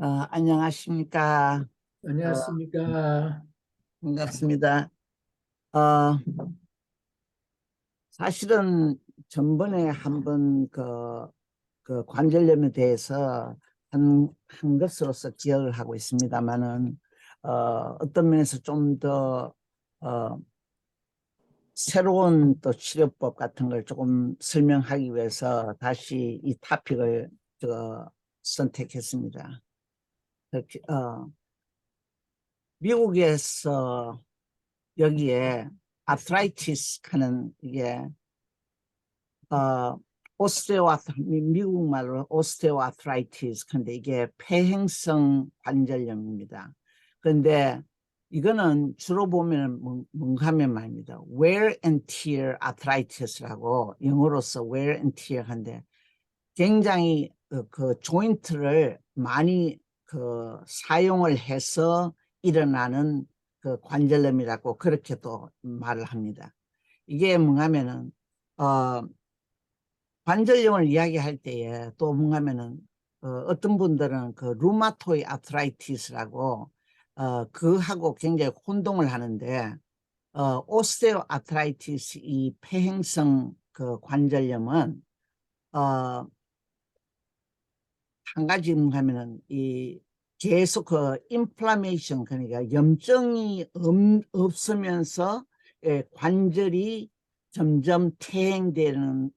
안녕하십니까. 어, 안녕하십니까. 반갑습니다. 어, 사실은 전번에 한번 그 관절염에 대해서 한 것으로서 기억을 하고 있습니다만은, 어떤 면에서 좀 더, 새로운 또 치료법 같은 걸 조금 설명하기 위해서 다시 이 토픽을 선택했습니다. 그렇게, 미국에서 여기에 아트라이티스 하는 이게 어 미국 말로 오스테오아트라이티스 근데 이게 폐행성 관절염입니다. 그런데 이거는 주로 보면 뭔가 하면 말입니다. wear and tear arthritis라고 영어로서 wear and tear 한데 굉장히 그 조인트를 많이 사용을 해서 일어나는 그 관절염이라고 그렇게 또 말을 합니다. 이게 뭔가면은 관절염을 이야기할 때에 또 뭔가면은 어떤 분들은 그 루마토이 아트라이티스라고 그하고 굉장히 혼동을 하는데 오스테오 아트라이티스 이 폐행성 그 관절염은 한 가지 하면은 이 계속 그 인플라메이션 그러니까 염증이 없으면서 관절이 점점 퇴행되는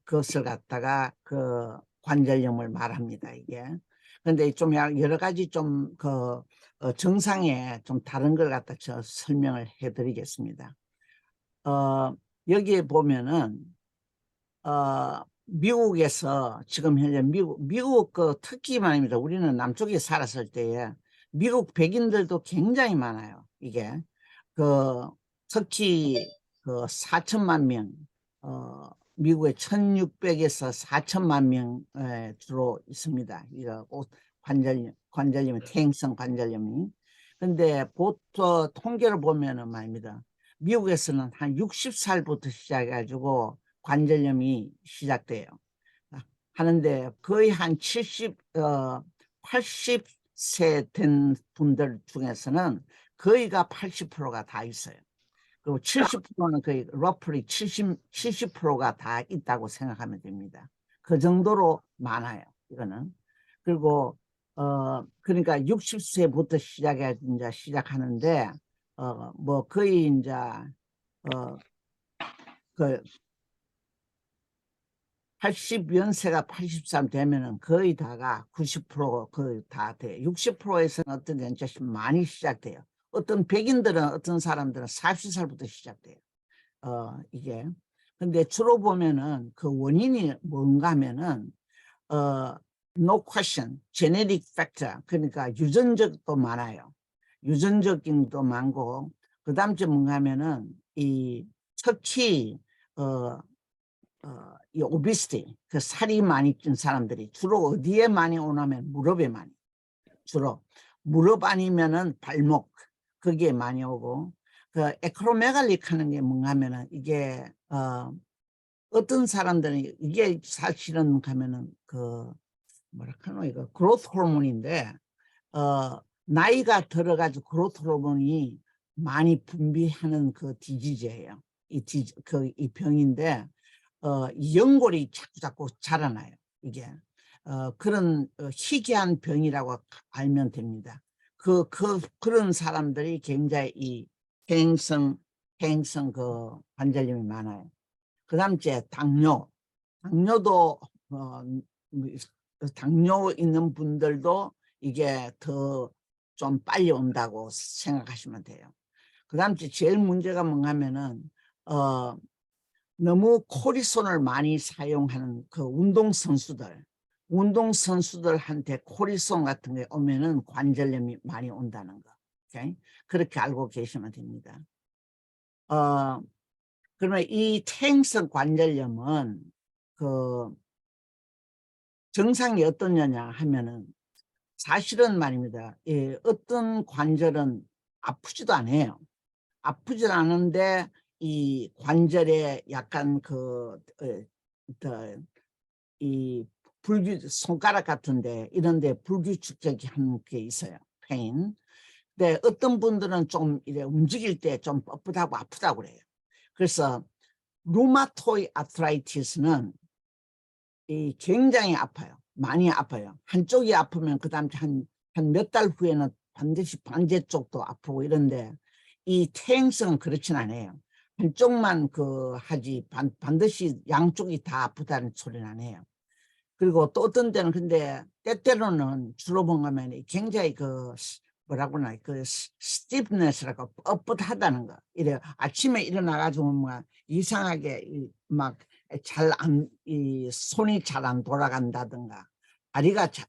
그것을 갖다가 그 관절염을 말합니다 이게. 근데 좀 여러 가지 좀 증상에 좀 다른 걸 갖다 저 설명을 해드리겠습니다. 여기에 보면은 미국에서 지금 현재 미국 그 특히 말입니다. 우리는 남쪽에 살았을 때에 미국 백인들도 굉장히 많아요. 이게 그 특히 그 4천만 명, 미국에 1600에서 4천만 명에 주로 있습니다. 이거 관절염이 퇴행성 관절염이. 근데 보통 통계를 보면은 말입니다. 미국에서는 한 60살부터 시작해가지고 관절염이 시작돼요. 하는데 거의 한 80세 된 분들 중에서는 거의가 80%가 다 있어요. 그리고 70%는 거의 러플리 70%가 다 있다고 생각하면 됩니다. 그 정도로 많아요. 이거는. 그리고 그러니까 60세부터 시작하는데 뭐 거의 이제 그 80연세가 83 되면은 거의 다가 90% 거의 다 돼요. 60%에서는 어떤 데는 많이 시작돼요. 어떤 백인들은 어떤 사람들은 40살부터 시작돼요. 이게. 근데 주로 보면은 그 원인이 뭔가 하면은 no question, genetic factor 그러니까 유전적도 많아요. 유전적인 것도 많고 그다음 좀 뭔가 하면은 이 특히 이 오비스티, 그 살이 많이 찐 사람들이 주로 어디에 많이 오냐면 무릎에 많이, 주로 무릎 아니면은 발목 거기에 많이 오고 그 에크로메갈릭 하는 게 뭔가 하면은 이게 어떤 사람들은 이게 사실은 가면은 그 뭐라 하노 이거 그로스 호르몬인데 나이가 들어가지고 그로스 호르몬이 많이 분비하는 그 디지즈예요. 이 병인데 이 연골이 자꾸 자라나요. 이게 그런 희귀한 병이라고 알면 됩니다. 그런 사람들이 굉장히 이 폐행성 그 관절염이 많아요. 그다음 째 당뇨도 당뇨 있는 분들도 이게 더 좀 빨리 온다고 생각하시면 돼요. 그다음 째 제일 문제가 뭔가 하면은 너무 코르티솔을 많이 사용하는 그 운동선수들한테 코르티솔 같은 게 오면은 관절염이 많이 온다는 거. 오케이? 그렇게 알고 계시면 됩니다. 그러면 이 퇴행성 관절염은 그 증상이 어떠냐 하면은 사실은 말입니다. 어떤 관절은 아프지도 않아요. 아프지 않은데 이 관절에 약간 이 손가락 같은데 이런데 불규칙적인 게 있어요. 페인. 근데 어떤 분들은 좀 이래 움직일 때 좀 뻣뻣하고 아프다고 그래요. 그래서 루마토이드 아트라이티스는 굉장히 아파요. 많이 아파요. 한쪽이 아프면 그다음 한 몇 달 후에는 반드시 반대쪽도 아프고 이런데 이 퇴행성은 그렇진 않아요. 한쪽만 하지 반드시 양쪽이 다 아프다는 소리는 안 해요. 그리고 또 어떤 때는 근데 때때로는 주로 보면 굉장히 뭐라고 하나 스티프네스라고 뻣뻣하다는 거. 이래 아침에 일어나가지고 막 이상하게 막 손이 잘 안 돌아간다든가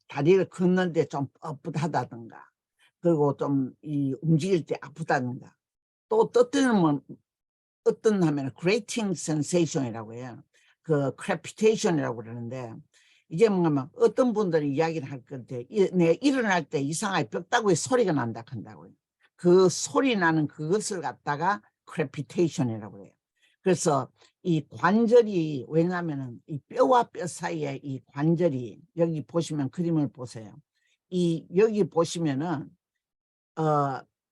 다리를 걷는데 좀 뻣뻣하다든가 그리고 좀 움직일 때 아프다든가 또 때때는 어떤 하면 grating sensation이라고 해요. crepitation이라고 그러는데 이게 뭔가 어떤 분들이 이야기를 할 건데 내가 일어날 때 이상하게 뼈다구에 소리가 난다 한다고요. 그 소리 나는 그것을 갖다가 crepitation이라고 해요. 그래서 이 관절이 왜냐하면은 이 뼈와 뼈 사이에 이 관절이 여기 보시면 그림을 보세요. 여기 보시면은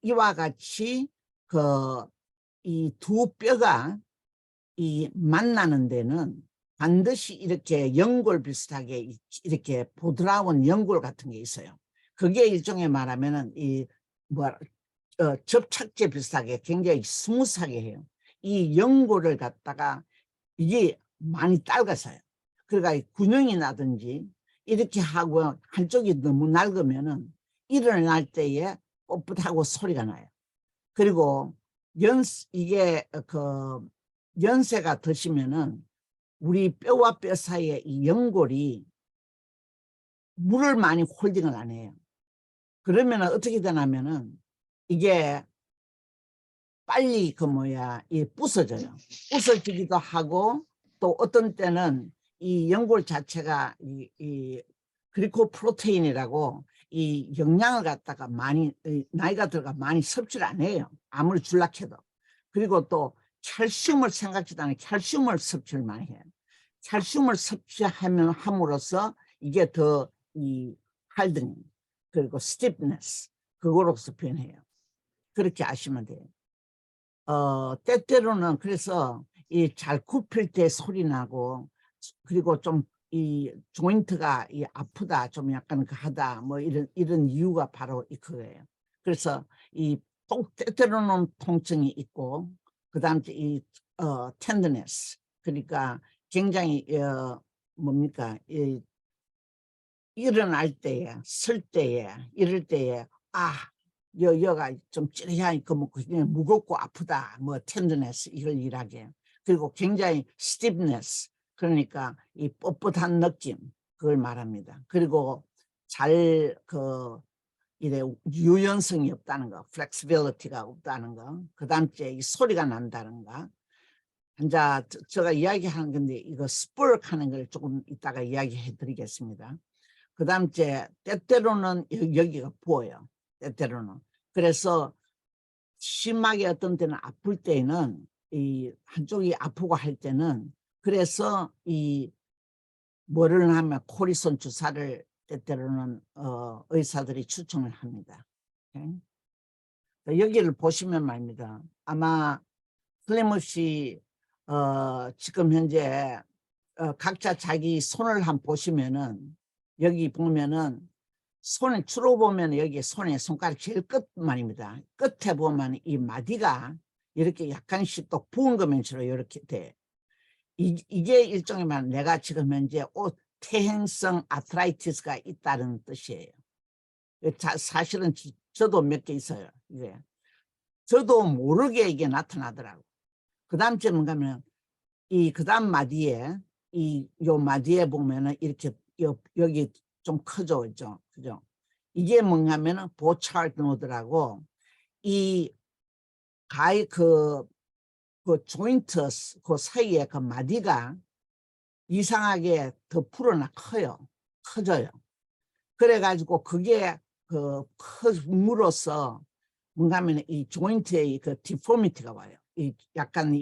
이와 같이 이 두 뼈가 만나는 데는 반드시 이렇게 연골 비슷하게 이렇게 부드러운 연골 같은 게 있어요. 그게 일종의 말하면은 접착제 비슷하게 굉장히 스무스하게 해요. 이 연골을 갖다가 이게 많이 낡아서요. 그러니까 균형이 나든지 이렇게 하고 한쪽이 너무 낡으면은 일어날 때에 뻣뻣하고 소리가 나요. 그리고 이게 연세가 드시면은 우리 뼈와 뼈 사이에 이 연골이 물을 많이 홀딩을 안 해요. 그러면 어떻게 되냐면은 이게 빨리 부서져요. 부서지기도 하고 또 어떤 때는 이 연골 자체가 글리코프로테인이라고 이 영양을 갖다가 나이가 들어가 많이 섭취를 안 해요. 아무리 줄라 해도. 그리고 또 칼슘을 생각지도 않은 칼슘을 섭취를 많이 해요. 칼슘을 함으로써 이게 더 hardening 그리고 stiffness 그거로서 표현해요. 그렇게 아시면 돼요. 때때로는 그래서 잘 굽힐 때 소리 나고 그리고 좀 조인트가 아프다 좀 약간 하다 뭐 이런 이유가 바로 그거예요. 그래서 때때로는 통증이 있고 그다음 tenderness 그러니까 굉장히 뭡니까 일어날 때에 설 때에 이럴 때에 여가 좀 찌릿하니까 그냥 무겁고 아프다 뭐 tenderness 이걸 일하게 그리고 굉장히 stiffness 그러니까 이 뻣뻣한 느낌 그걸 말합니다. 그리고 이래 유연성이 없다는 거, flexibility가 없다는 거, 그 다음째 이 소리가 난다는 거. 제가 이야기하는 건데 이거 스포르크 하는 걸 조금 이따가 이야기해 드리겠습니다. 그 다음째 때때로는 여기가 부어요. 때때로는. 그래서 심하게 어떤 때는 아플 때는 한쪽이 아프고 할 때는 그래서 뭐를 하면 코리손 주사를 때때로는 의사들이 추천을 합니다. 여기를 보시면 말입니다. 아마 틀림없이 지금 현재 각자 자기 손을 한번 보시면은 여기 보면은 손을 주로 보면 여기 손가락 제일 끝 말입니다. 끝에 보면 이 마디가 이렇게 약간씩 또 부은 거면 주로 이렇게 돼. 이게 일종의 말 내가 지금 현재 퇴행성 아트라이티스가 있다는 뜻이에요. 사실은 저도 몇 개 있어요. 이게 저도 모르게 이게 나타나더라고. 그 다음 째 뭔가 하면 그 다음 마디에 요 마디에 보면은 이렇게 여기 좀 크죠, 그죠? 이게 뭔가 하면은 보차르트 노드라고 그 조인트 그 사이에 그 마디가 이상하게 더 풀어나 커져요. 그래가지고 그게 크므로써 뭔가 하면 이 조인트의 디포미티가 와요. 약간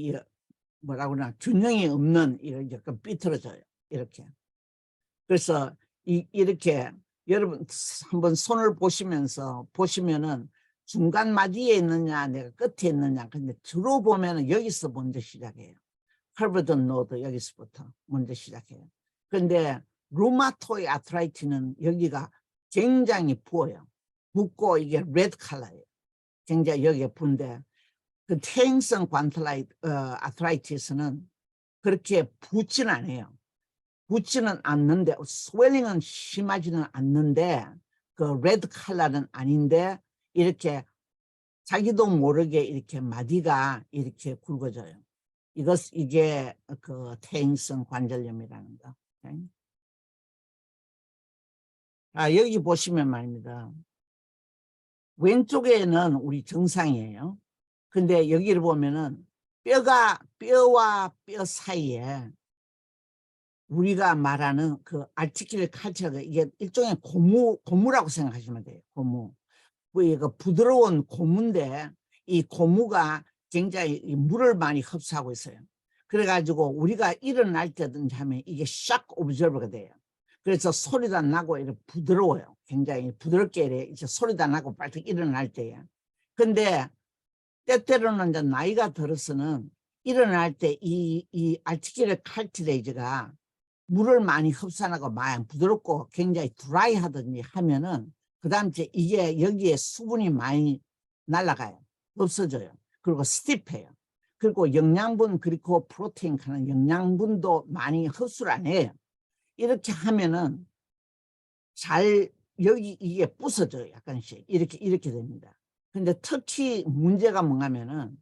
뭐라고 그러나 균형이 없는 약간 삐뚤어져요. 이렇게. 그래서 이렇게 여러분 한번 손을 보시면은 중간 마디에 있느냐 내가 끝에 있느냐. 근데 주로 보면은 여기서 먼저 시작해요. 커브드 노드 여기서부터 먼저 시작해요. 그런데 루마토이 아트라이티는 여기가 굉장히 부어요. 붓고 이게 레드 컬러예요. 굉장히 여기에 부은데 그 퇴행성 아트라이티스는 그렇게 붓지는 않아요. 붓지는 않는데 스웰링은 심하지는 않는데 그 레드 컬러는 아닌데 이렇게 자기도 모르게 이렇게 마디가 이렇게 굵어져요. 이게 그 퇴행성 관절염이라는 거. 여기 보시면 말입니다. 왼쪽에는 우리 정상이에요. 근데 여기를 보면은 뼈와 뼈 사이에 우리가 말하는 그 아티큘레 칼처가 이게 일종의 고무라고 생각하시면 돼요. 고무. 그 부드러운 고무인데 이 고무가 굉장히 물을 많이 흡수하고 있어요. 그래가지고 우리가 일어날 때든지 하면 이게 샥 오브저버가 돼요. 그래서 소리도 안 나고 이렇게 부드러워요. 굉장히 부드럽게 이제 소리도 안 나고 빨리 일어날 때에. 근데 때때로는 이제 나이가 들어서는 일어날 때 이 아티큘레 칼티레이즈가 물을 많이 흡수하고 마냥 부드럽고 굉장히 드라이하든지 하면은 그 다음 이제 이게 여기에 수분이 많이 날아가요. 없어져요. 그리고 스티프해요. 그리고 영양분 그리고 프로테인 하는 영양분도 많이 흡수를 안 해요. 이렇게 하면은 여기 이게 부서져요. 약간씩 이렇게 됩니다. 근데 특히 문제가 뭐냐면은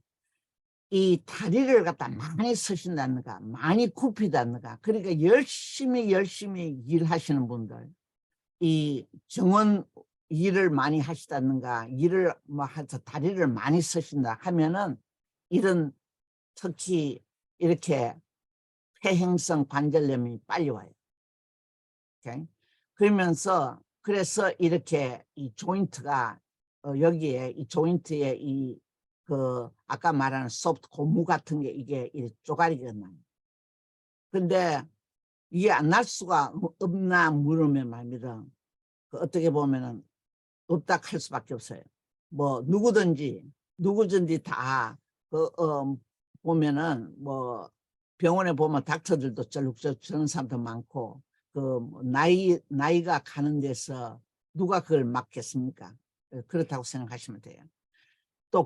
이 다리를 갖다 많이 쓰신다는가 많이 굽히다는가 그러니까 열심히 일하시는 분들 이 정원 일을 많이 하시다는가 일을 뭐 해서 다리를 많이 쓰신다 하면은 이런 특히 이렇게 폐행성 관절염이 빨리 와요. 오케이? 그래서 이렇게 이 조인트가 여기에 이 조인트에 그 아까 말하는 소프트 고무 같은 게 이게 쪼가리가 나요. 근데 이게 안 날 수가 없나 물으면 말입니다. 그 어떻게 보면은 없다 할 수밖에 없어요. 뭐 누구든지 다 보면은 뭐 병원에 보면 닥터들도 저런 사람도 많고 그 나이가 가는 데서 누가 그걸 막겠습니까? 그렇다고 생각하시면 돼요.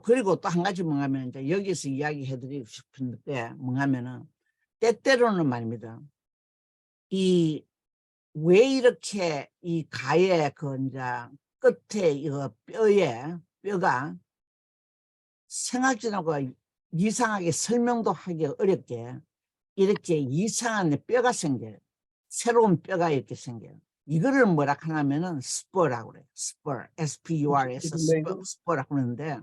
그리고 또 한 가지 뭐냐면 이제 여기서 이야기해 드리고 싶은 게 뭐냐면은 때때로는 말입니다. 왜 이렇게 이 가의 그 이제 끝에 이거 뼈가 생각지하고 이상하게 설명도 하기 어렵게 이렇게 이상한 뼈가 생겨요. 새로운 뼈가 이렇게 생겨요. 이거를 뭐라 하냐면은 스퍼라고 그래요. 스퍼, SPUR에서 스퍼라고 하는데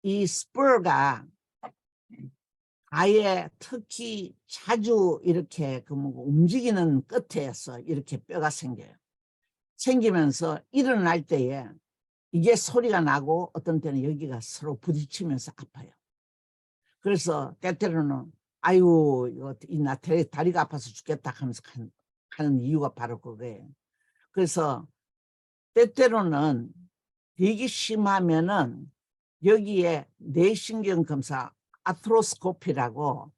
이 스퍼가 아예 특히 자주 이렇게 움직이는 끝에서 이렇게 뼈가 생겨요. 생기면서 일어날 때에 이게 소리가 나고 어떤 때는 여기가 서로 부딪히면서 아파요. 그래서 때때로는 아유 나 다리가 아파서 죽겠다 하면서 하는 이유가 바로 그거예요. 그래서 때때로는 되게 심하면은 여기에 뇌신경 검사 아트로스코피라고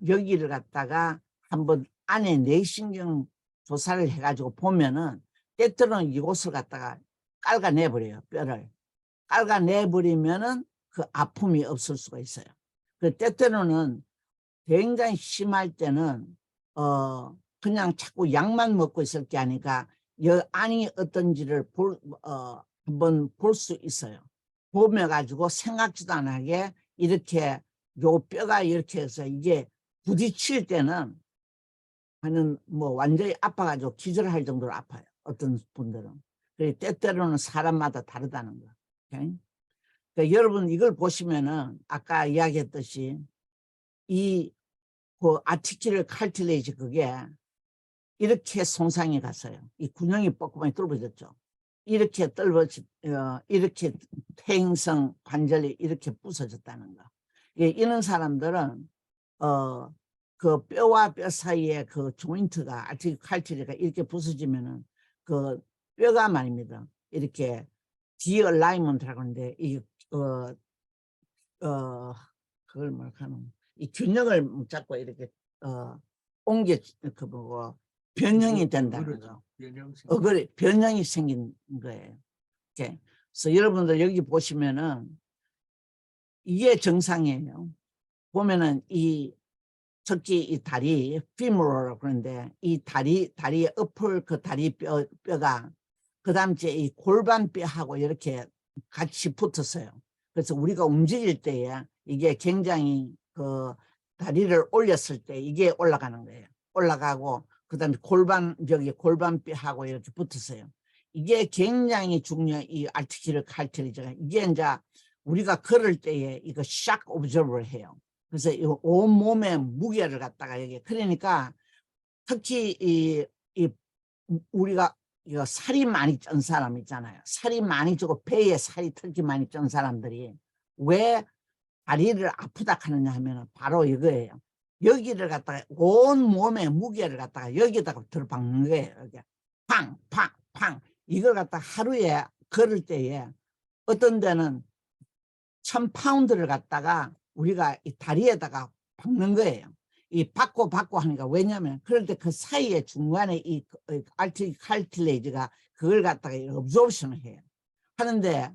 여기를 갖다가 한번 안에 뇌신경 조사를 해가지고 보면은 때때로는 이곳을 갖다가 깔아내버려요. 뼈를 깔아내버리면은 그 아픔이 없을 수가 있어요. 그 때때로는 굉장히 심할 때는 그냥 자꾸 약만 먹고 있을 게 아니라 여 안이 어떤지를 한번 볼 수 있어요. 보며 가지고 생각지도 않게 이렇게 요 뼈가 이렇게 해서 이게 부딪힐 때는 뭐 완전히 아파가지고 기절할 정도로 아파요. 어떤 분들은. 때때로는 사람마다 다르다는 거. 오케이? 그러니까 여러분 이걸 보시면은 아까 이야기했듯이 그 아티큘레 칼틸레이지 그게 이렇게 손상이 갔어요. 이 근육이 뻐꾸만이 뚫어졌죠. 이렇게 이렇게 퇴행성 관절이 이렇게 부서졌다는 거. 이런 사람들은 그 뼈와 뼈 사이에 그 조인트가 아티클칼티리가 이렇게 부서지면은 그 뼈가 말입니다. 이렇게 디얼라이먼트라고 하는데 그걸 뭐하는 이 균형을 잡고 이렇게 옮겨 그 뭐고 변형이 된다는 거. 변형이 생긴 거예요. 이렇게. 그래서 여러분들 여기 보시면은 이게 정상이에요. 보면은 특히 이 다리 피모라고 그러는데 이 다리의 어플 그 다리 뼈가 그다음 이 골반 뼈하고 이렇게 같이 붙었어요. 그래서 우리가 움직일 때에 이게 굉장히 그 다리를 올렸을 때 이게 올라가는 거예요. 올라가고 그다음에 여기 골반 뼈하고 이렇게 붙었어요. 이게 굉장히 중요한 이 아티큘러 칼티리지가 이게 이제 우리가 걸을 때에 이거 샥 오브저버를 해요. 그래서 온 몸의 무게를 갖다가 여기 그러니까 특히 우리가 이거 살이 많이 찐 사람 있잖아요. 살이 많이 찌고 배에 살이 특히 많이 찐 사람들이 왜 다리를 아프다 하느냐 하면 바로 이거예요. 여기를 갖다가 온 몸의 무게를 갖다가 여기다가 들박는 거예요. 여기 팡, 팡, 팡. 이걸 갖다가 하루에 걸을 때에 어떤 데는 1000파운드를 갖다가 우리가 이 다리에다가 박는 거예요. 이 받고 하니까 왜냐면 그럴 때 그 사이에 중간에 이 아티칼틸레이지가 그걸 갖다가 업조션을 해요. 하는데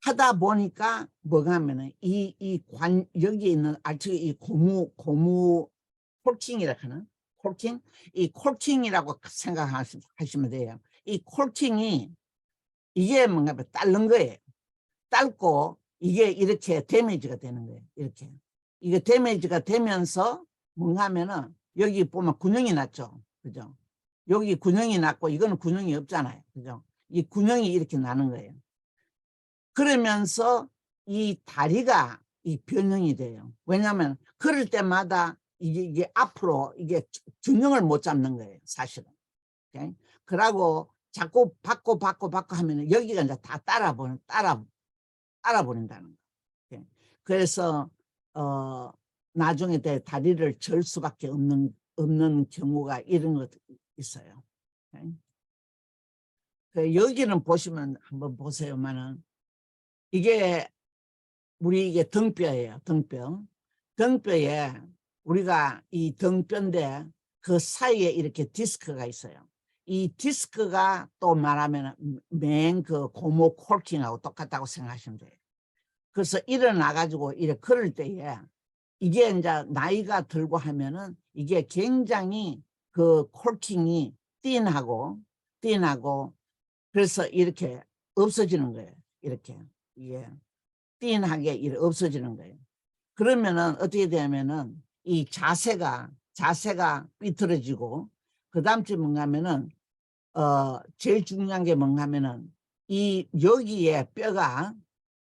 하다 보니까 뭐가 하면은 여기 있는 이 고무 콜킹이라고 하는 콜킹? 이 콜킹이라고 생각하시면 돼요. 이 콜킹이 이게 뭔가 딸른 거예요. 딸고 이게 이렇게 데미지가 되는 거예요. 이렇게. 이게 데미지가 되면서 뭔가 하면은 여기 보면 군형이 났죠. 그죠? 여기 군형이 났고 이거는 군형이 없잖아요. 그죠? 이 군형이 이렇게 나는 거예요. 그러면서 이 다리가 변형이 돼요. 왜냐하면 걸을 때마다 이게 앞으로 이게 균형을 못 잡는 거예요. 사실은. 오케이? 그러고 자꾸 받고 하면은 여기가 이제 다 따라버린다는 거예요. 그래서 나중에 다리를 절 수밖에 없는 경우가 이런 것 있어요. 여기는 보시면 한번 보세요만은 이게 이게 등뼈예요. 등뼈에 우리가 이 등뼈인데 그 사이에 이렇게 디스크가 있어요. 이 디스크가 또 말하면 맨 그 고무 콜킹하고 똑같다고 생각하시면 돼요. 그래서 일어나 가지고 이렇게 걸을 때에 이게 이제 나이가 들고 하면은 이게 굉장히 그 콜킹이 띵하고 그래서 이렇게 없어지는 거예요. 이렇게 이게 띵하게 이렇게 없어지는 거예요. 그러면은 어떻게 되냐면은 이 자세가 삐뚤어지고 그다음 주 뭔가 하면은 제일 중요한 게 뭔가 하면은 여기에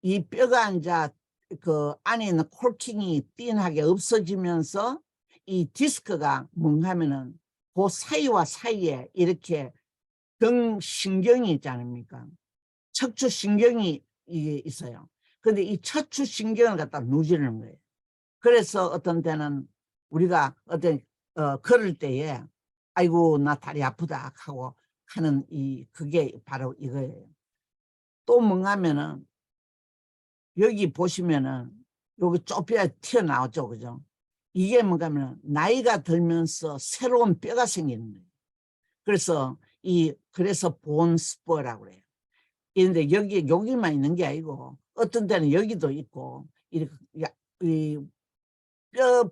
이 뼈가 이제 그 안에 있는 콜킹이 띵하게 없어지면서 이 디스크가 뭔가 하면은 그 사이에 이렇게 등신경이 있지 않습니까? 척추신경이 있어요. 근데 이 척추신경을 갖다 누지는 거예요. 그래서 어떤 때는 우리가 걸을 때에 아이고 나 다리 아프다 하고 하는 그게 바로 이거예요. 또 뭔가 하면은 여기 보시면은 여기 쪼뼈가 튀어나왔죠. 그죠? 이게 뭔가 하면 나이가 들면서 새로운 뼈가 생기는 거예요. 그래서 본스퍼라고 그래요. 그런데 여기만 있는 게 아니고 어떤 때는 여기도 있고 이렇게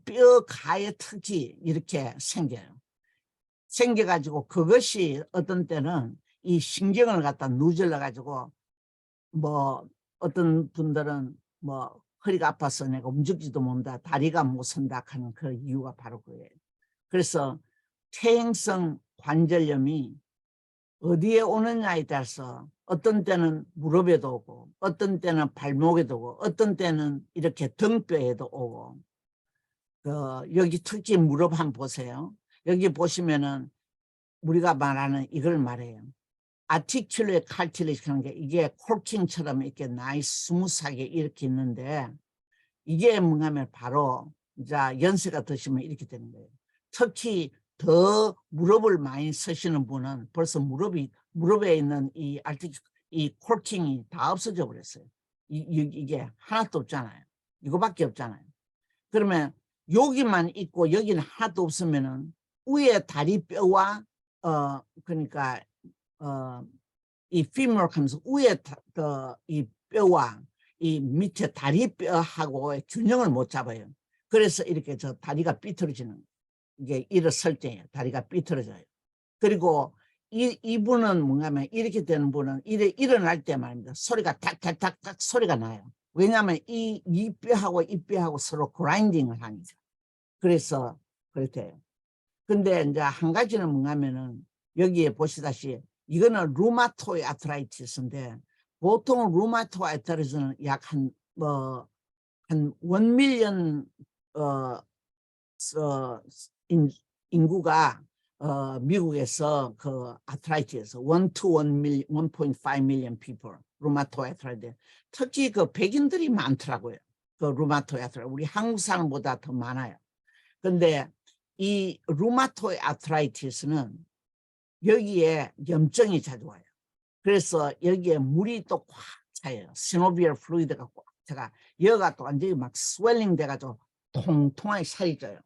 뼈 가에 특히 이렇게 생겨가지고 그것이 어떤 때는 이 신경을 갖다 누질러 가지고 뭐 어떤 분들은 뭐 허리가 아파서 내가 움직이지도 못한다, 다리가 못 선다 하는 그 이유가 바로 그거예요. 그래서 퇴행성 관절염이 어디에 오느냐에 따라서 어떤 때는 무릎에도 오고 어떤 때는 발목에도 오고 어떤 때는 이렇게 등뼈에도 오고 여기 특히 무릎 한번 보세요. 여기 보시면은 우리가 말하는 이걸 말해요. 아티큘레 칼틸리지 하는 게 이게 콜킹처럼 이렇게 나이스 스무스하게 이렇게 있는데 이게 뭔가 하면 바로 자, 연세가 드시면 이렇게 되는 거예요. 특히 더 무릎을 많이 쓰시는 분은 벌써 무릎에 있는 이 콜팅이 다 없어져 버렸어요. 이게 하나도 없잖아요. 이거밖에 없잖아요. 그러면 여기만 있고 여기는 하나도 없으면은 위에 다리뼈와 그러니까 이 피모럴 하면서 위에 이 뼈와 이 밑에 다리뼈하고의 균형을 못 잡아요. 그래서 이렇게 저 다리가 삐뚤어지는 이게 일어설 때예요. 다리가 삐뚤어져요. 그리고 이분은 뭔가면 이렇게 되는 분은 일어날 때 말입니다. 소리가 탁탁탁탁 소리가 나요. 왜냐하면 이 뼈하고 이 뼈하고 서로 그라인딩을 하니까. 그래서 그렇대요. 근데 이제 한 가지는 뭔가면은 여기에 보시다시피 이거는 루마토이드 아트라이티스인데 보통 루마토이드 아트라이티스는 약 한 1밀리언 인구가 미국에서 그 아트라이티스 1 to 1.5 million people 루마토이드 아트라이티스 특히 그 백인들이 많더라고요. 그 루마토이드 아트라이티스 우리 한국 사람보다 더 많아요. 근데 이 루마토이드 아트라이티스는 여기에 염증이 자주 와요. 그래서 여기에 물이 또 꽉 차요. 시노비얼 플루이드가 꽉 차가 여기가 또 완전히 막 스웰링 돼가지고 통통하게 살이 쪄요.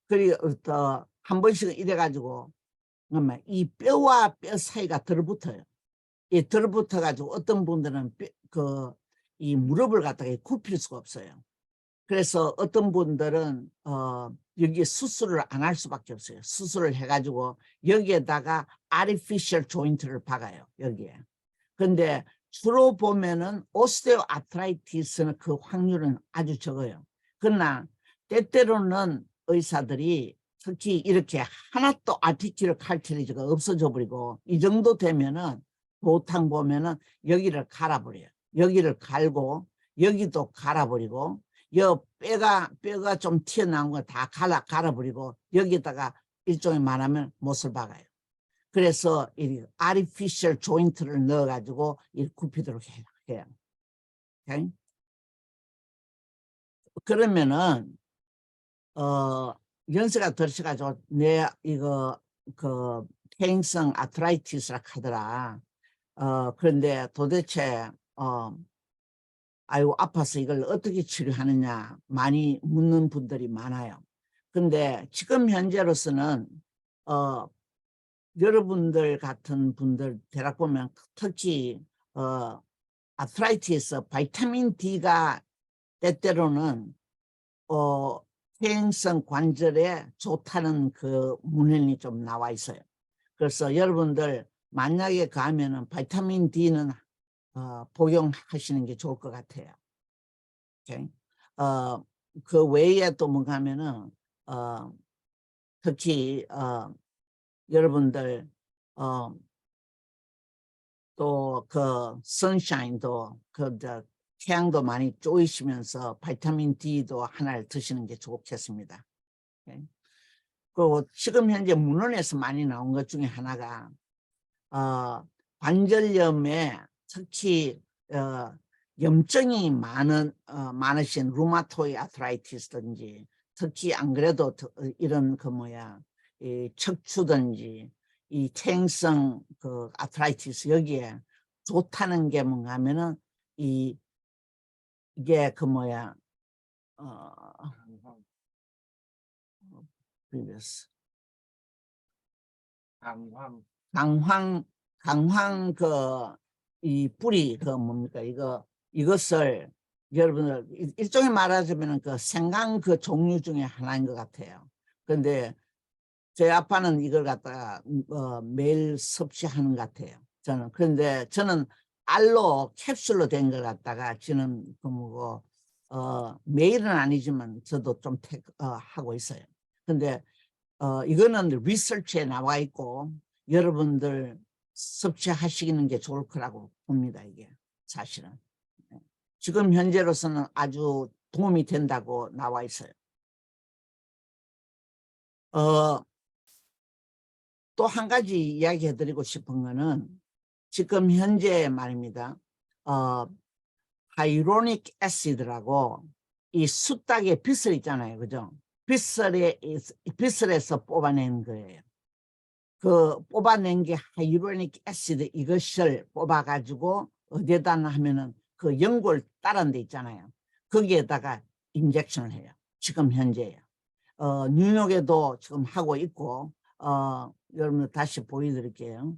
그리고 한 번씩은 이래가지고 이 뼈와 뼈 사이가 들붙어요. 이 들붙어가지고 어떤 분들은 이 무릎을 갖다가 굽힐 수가 없어요. 그래서 어떤 분들은 여기 수술을 안 할 수밖에 없어요. 수술을 해가지고 여기에다가 artificial joint를 박아요. 여기에. 근데 주로 보면은 오스테오아트라이티스는 그 확률은 아주 적어요. 그러나 때때로는 의사들이 특히 이렇게 하나도 아티큐럴 칼티리지가 없어져 버리고 이 정도 되면은 보통 보면은 여기를 갈아버려요. 여기를 갈고 여기도 갈아버리고 여 뼈가 좀 튀어나온 거 다 갈아버리고 여기다가 일종의 말하면 못을 박아요. 그래서 이 artificial joint를 넣어가지고 이 굽히도록 해요. 오케이? 그러면은 연세가 들으셔가지고 내 이거 그 퇴행성 아트라이티스라 하더라. 그런데 도대체 아이고 아파서 이걸 어떻게 치료하느냐 많이 묻는 분들이 많아요. 근데 지금 현재로서는 여러분들 같은 분들 대략 보면 특히 아트라이티스 바이타민 D가 때때로는 퇴행성 관절에 좋다는 그 문헌이 좀 나와 있어요. 그래서 여러분들 만약에 가면은 바이타민 D는 복용하시는 게 좋을 것 같아요. 오케이? 그 외에 또 뭔가 하면은 특히 여러분들 또 그 선샤인도 태양도 많이 쪼이시면서 바이타민 D도 하나를 드시는 게 좋겠습니다. 오케이? 그리고 지금 현재 문헌에서 많이 나온 것 중에 하나가 관절염에 특히 염증이 많으신 루마토이드 아트라이티스든지 특히 안 그래도 이런 이 척추든지 이 퇴행성 그 아트라이티스 여기에 좋다는 게 뭔가 하면은 이게 강황 이 뿌리 뭡니까 이것을 여러분들 일종의 말하자면 그 생강 그 종류 중에 하나인 것 같아요. 그런데 제 아빠는 이걸 갖다가 매일 섭취하는 것 같아요. 그런데 저는 알로 캡슐로 된 걸 갖다가 저는 매일은 아니지만 저도 좀 하고 있어요. 근데 이거는 리서치에 나와 있고 여러분들 섭취하시는 게 좋을 거라고 봅니다. 이게 사실은 지금 현재로서는 아주 도움이 된다고 나와 있어요. 또 한 가지 이야기해 드리고 싶은 거는 지금 현재 말입니다. 하이로닉 애시드라고 이 숫닭의 빗을 있잖아요. 그죠? 빗을에서 뽑아낸 거예요. 그 뽑아낸 게 하이루로닉 애시드 이것을 뽑아가지고 어디에다 하면은 그 연골 다른 데 있잖아요. 거기에다가 인젝션을 해요. 지금 현재요. 뉴욕에도 지금 하고 있고, 여러분 다시 보여드릴게요.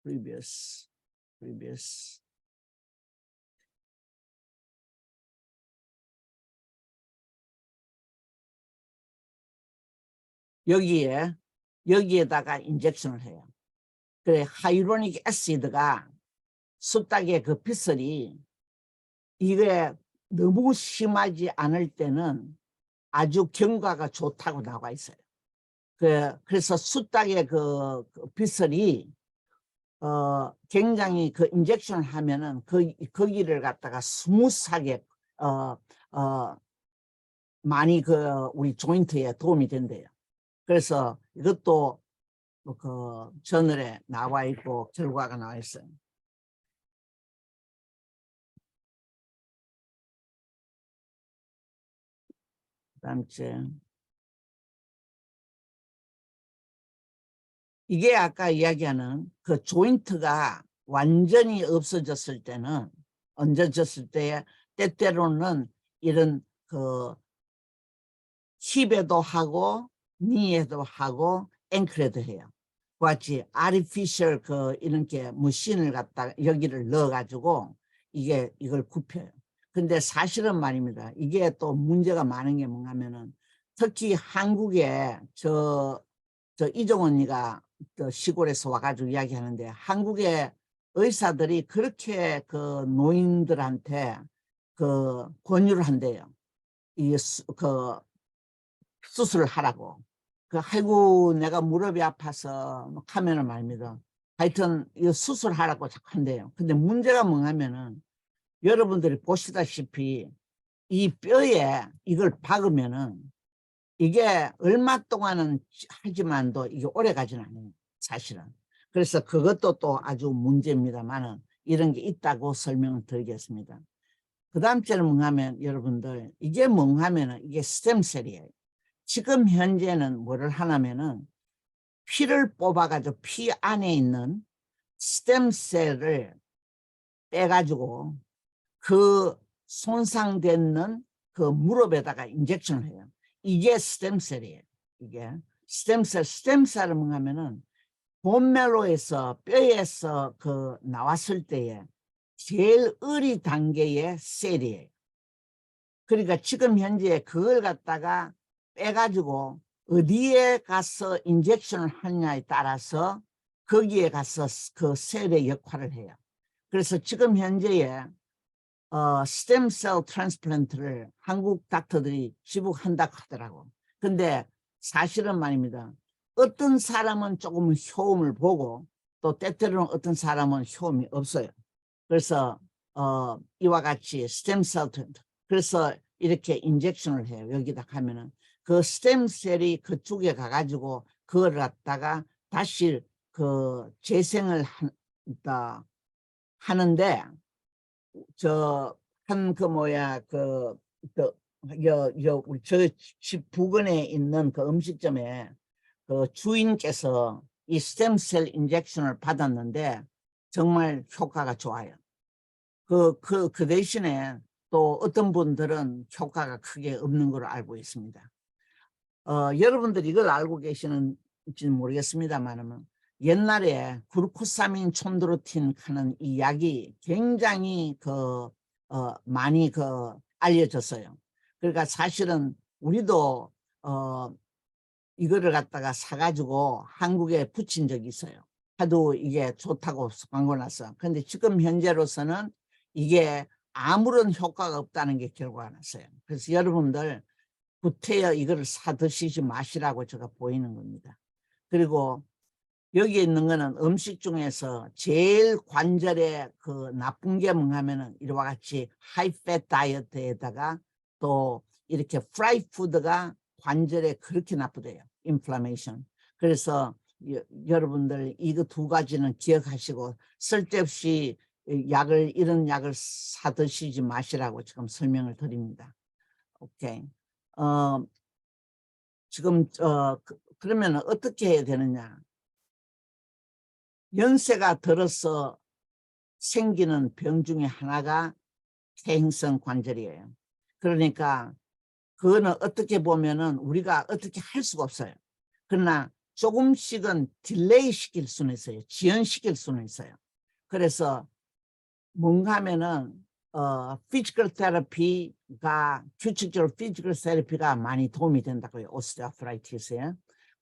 previous. 여기에다가 인젝션을 해요. 그래, 하이루로닉 애시드가 숫닭의 그 빗슬이 이게 너무 심하지 않을 때는 아주 경과가 좋다고 나와 있어요. 그래서 숫닭의 그 빗슬이 굉장히 그 인젝션을 하면은 거기를 갖다가 스무스하게 많이 그 우리 조인트에 도움이 된대요. 그래서 이것도 그 저널에 나와 있고 결과가 나와 있어요. 그다음에 이게 아까 이야기하는 그 조인트가 완전히 없어졌을 때는 얹어졌을 때 때때로는 이런 그 힙에도 하고 니에도 하고 앵클에도 해요. 같이 아티피셜 그 이런 게 머신을 갖다가 여기를 넣어 가지고 이걸 굽혀요. 근데 사실은 말입니다. 이게 또 문제가 많은 게 뭔가면은 특히 한국에 저 이종 언니가 시골에서 와가지고 이야기하는데 한국의 의사들이 그렇게 그 노인들한테 그 권유를 한대요. 그 수술을 하라고. 아이고 내가 무릎이 아파서 막 하면은 말입니다. 하여튼 이 수술하라고 자꾸 한대요. 근데 문제가 뭐냐면은 여러분들이 보시다시피 이 뼈에 이걸 박으면은 이게 얼마 동안은 하지만도 이게 오래 가지는 않아요. 사실은. 그래서 그것도 또 아주 문제입니다만은 이런 게 있다고 설명을 드리겠습니다. 그 다음 주에는 뭐냐면 여러분들 이게 뭐냐면은 이게 스템셀이에요. 지금 현재는 뭐를 하냐면은 피를 뽑아가지고 피 안에 있는 스템셀을 빼가지고 그 손상되는 그 무릎에다가 인젝션을 해요. 이게 스템셀이에요. 이게 스템셀을 뭐냐면은 본멜로에서 뼈에서 그 나왔을 때에 제일 어리 단계의 셀이에요. 그러니까 지금 현재 그걸 갖다가 빼가지고 어디에 가서 인젝션을 하느냐에 따라서 거기에 가서 그 셀의 역할을 해요. 그래서 지금 현재에 스템셀 트랜스플란트를 한국 닥터들이 지북한다고 하더라고. 근데 사실은 말입니다. 어떤 사람은 조금 효험을 보고 또 때때로는 어떤 사람은 효험이 없어요. 그래서 이와 같이 스템셀 그래서 이렇게 인젝션을 해요. 여기다 하면은 그 스템셀이 그쪽에 가가지고 그걸 갖다가 다시 그 재생을 하는데 그 뭐야 우리 저 집 부근에 있는 그 음식점에 그 주인께서 이 스템셀 인젝션을 받았는데 정말 효과가 좋아요. 그 대신에 또 어떤 분들은 효과가 크게 없는 걸로 알고 있습니다. 여러분들이 이걸 알고 계시는지는 모르겠습니다만 옛날에 글루코사민 촌드로틴 하는 이 약이 굉장히 많이 알려졌어요. 그러니까 사실은 우리도 이거를 갖다가 사가지고 한국에 붙인 적이 있어요. 하도 이게 좋다고 광고 났어. 근데 지금 현재로서는 이게 아무런 효과가 없다는 게 결과가 났어요. 그래서 여러분들 구태여 이거를 사 드시지 마시라고 제가 보이는 겁니다. 그리고 여기 있는 거는 음식 중에서 제일 관절에 그 나쁜 게 뭐냐면은 이와 같이 하이패트 다이어트에다가 또 이렇게 프라이 푸드가 관절에 그렇게 나쁘대요. 인플라메이션. 그래서 여러분들 이거 두 가지는 기억하시고 쓸데없이 이런 약을 사 드시지 마시라고 지금 설명을 드립니다. 오케이. 지금 그러면 어떻게 해야 되느냐? 연세가 들어서 생기는 병 중에 하나가 퇴행성 관절이에요. 그러니까 그거는 어떻게 보면은 우리가 어떻게 할 수가 없어요. 그러나 조금씩은 딜레이 시킬 수는 있어요. 지연시킬 수는 있어요. 그래서 뭔가 하면은 피지컬 테라피가 규칙적으로 피지컬 테라피가 많이 도움이 된다고요. 오스테오아트라이티스에.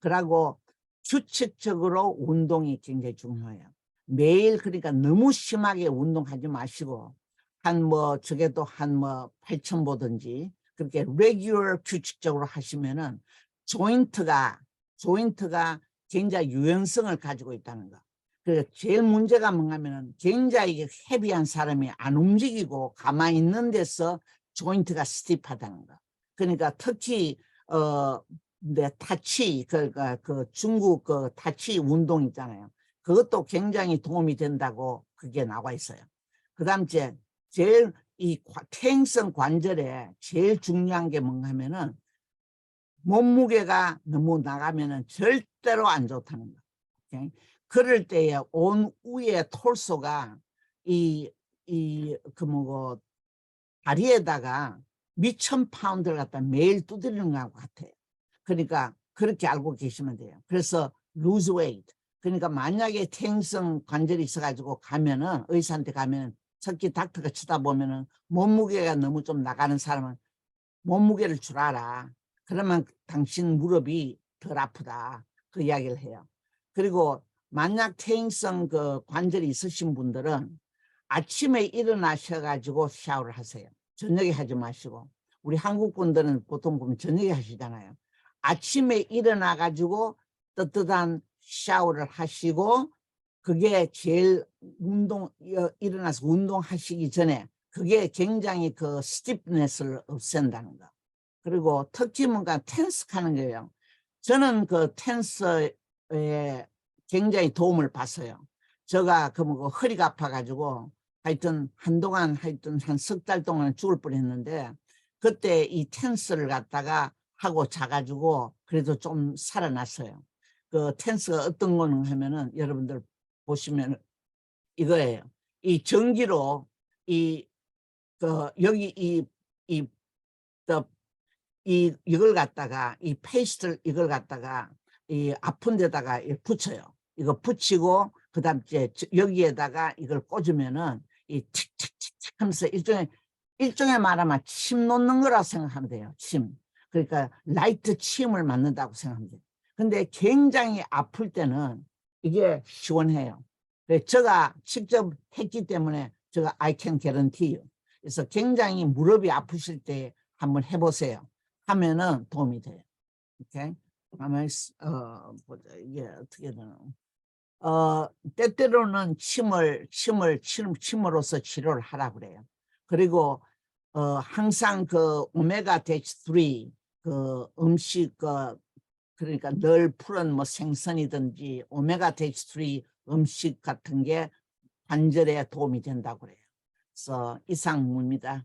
그리고 규칙적으로 운동이 굉장히 중요해요. 매일 그러니까 너무 심하게 운동하지 마시고 한 뭐 적어도 한 뭐 8천 보든지 그렇게 레귤러 규칙적으로 하시면은 조인트가 굉장히 유연성을 가지고 있다는 거. 그래서 제일 문제가 뭔가면은 굉장히 헤비한 사람이 안 움직이고 가만히 있는 데서 조인트가 스티프하다는 거. 그러니까 특히 타치 그 중국 그 타치 운동 있잖아요. 그것도 굉장히 도움이 된다고 그게 나와 있어요. 그다음 제일 이 퇴행성 관절에 제일 중요한 게 뭔가 하면은 몸무게가 너무 나가면은 절대로 안 좋다는 거. 오케이? 그럴 때에 온 위에 톨소가 다리에다가 미천 파운드를 갖다 매일 두드리는 것 같아요. 그러니까 그렇게 알고 계시면 돼요. 그래서 lose weight. 그러니까 만약에 퇴행성 관절이 있어가지고 가면은 의사한테 가면 특히 닥터가 쳐다보면은 몸무게가 너무 좀 나가는 사람은 몸무게를 줄여라. 그러면 당신 무릎이 덜 아프다. 그 이야기를 해요. 그리고 만약 퇴행성 그 관절이 있으신 분들은 아침에 일어나셔가지고 샤워를 하세요. 저녁에 하지 마시고. 우리 한국 분들은 보통 보면 저녁에 하시잖아요. 아침에 일어나가지고 뜨뜻한 샤워를 하시고 그게 제일 일어나서 운동하시기 전에 그게 굉장히 그 스티프네스를 없앤다는 거. 그리고 특히 뭔가 텐스 하는 거예요. 저는 그 텐스에 굉장히 도움을 받았어요. 제가 그 뭐 허리가 아파가지고 하여튼 한동안 하여튼 한 석 달 동안 죽을 뻔했는데 그때 이 텐스를 갖다가 하고 자가지고 그래도 좀 살아났어요. 그 텐스가 어떤 거는 하면은 여러분들 보시면 이거예요. 이 전기로 여기 이걸 갖다가 이 페이스트를 이걸 갖다가 이 아픈 데다가 붙여요. 이거 붙이고 그다음 이제 여기에다가 이걸 꽂으면은 이 틱틱틱틱 하면서 일종의 말하면 침 놓는 거라고 생각하면 돼요. 침. 그러니까 라이트 침을 맞는다고 생각하면 돼요. 근데 굉장히 아플 때는 이게 시원해요. 제가 직접 했기 때문에 제가 I can guarantee you. 그래서 굉장히 무릎이 아프실 때 한번 해보세요. 하면은 도움이 돼요. 오케이? 가만히 보자. 이게 어떻게 되나? 때때로는 침으로서 치료를 하라 그래요. 그리고 항상 그 오메가 대치3 그 음식 그러니까 늘 푸른 뭐 생선이든지 오메가 대치3 음식 같은 게 관절에 도움이 된다고 그래요. 그래서 이상입니다.